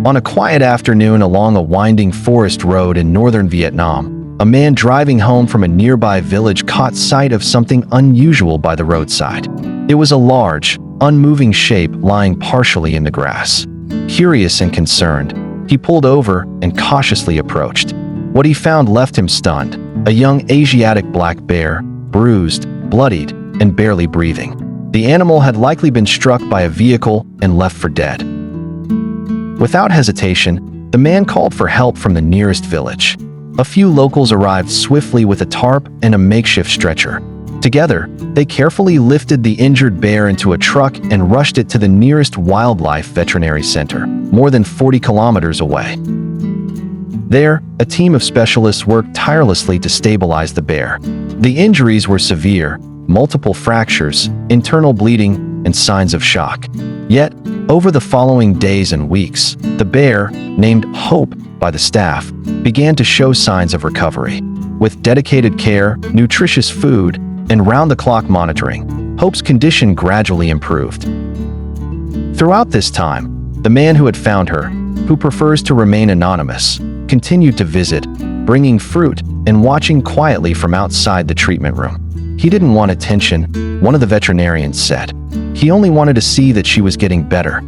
On a quiet afternoon along a winding forest road in northern Vietnam, a man driving home from a nearby village caught sight of something unusual by the roadside. It was a large, unmoving shape lying partially in the grass. Curious and concerned, he pulled over and cautiously approached. What he found left him stunned: a young Asiatic black bear, bruised, bloodied, and barely breathing. The animal had likely been struck by a vehicle and left for dead. Without hesitation, the man called for help from the nearest village. A few locals arrived swiftly with a tarp and a makeshift stretcher. Together, they carefully lifted the injured bear into a truck and rushed it to the nearest wildlife veterinary center, more than 40 kilometers away. There, a team of specialists worked tirelessly to stabilize the bear. The injuries were severe: multiple fractures, internal bleeding, and signs of shock. Yet, over the following days and weeks, the bear, named Hope by the staff, began to show signs of recovery. With dedicated care, nutritious food, and round-the-clock monitoring, Hope's condition gradually improved. Throughout this time, the man who had found her, who prefers to remain anonymous, continued to visit, bringing fruit and watching quietly from outside the treatment room. He didn't want attention, one of the veterinarians said. He only wanted to see that she was getting better.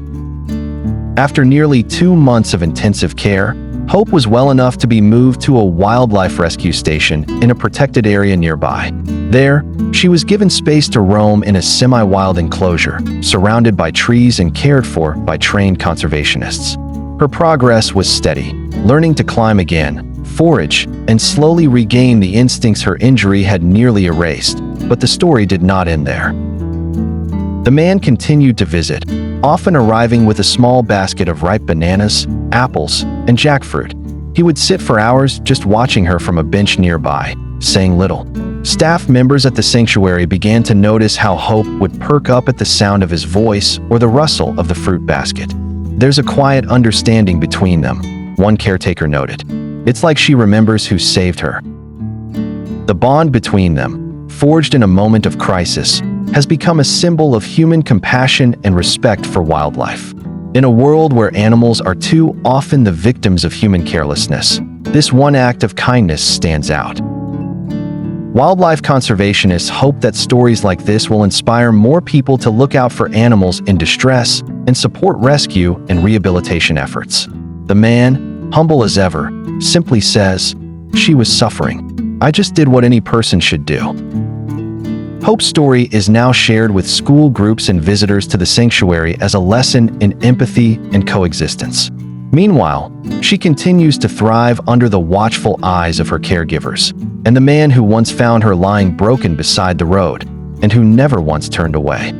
After nearly 2 months of intensive care, Hope was well enough to be moved to a wildlife rescue station in a protected area nearby. There, she was given space to roam in a semi-wild enclosure, surrounded by trees and cared for by trained conservationists. Her progress was steady, learning to climb again, forage, and slowly regain the instincts her injury had nearly erased. But the story did not end there. The man continued to visit, often arriving with a small basket of ripe bananas, apples, and jackfruit. He would sit for hours just watching her from a bench nearby, saying little. Staff members at the sanctuary began to notice how Hope would perk up at the sound of his voice or the rustle of the fruit basket. "There's a quiet understanding between them," one caretaker noted. "It's like she remembers who saved her." The bond between them, forged in a moment of crisis, has become a symbol of human compassion and respect for wildlife. In a world where animals are too often the victims of human carelessness, this one act of kindness stands out. Wildlife conservationists hope that stories like this will inspire more people to look out for animals in distress and support rescue and rehabilitation efforts. The man, humble as ever, simply says, "She was suffering. I just did what any person should do." Hope's story is now shared with school groups and visitors to the sanctuary as a lesson in empathy and coexistence. Meanwhile, she continues to thrive under the watchful eyes of her caregivers, and the man who once found her lying broken beside the road, and who never once turned away.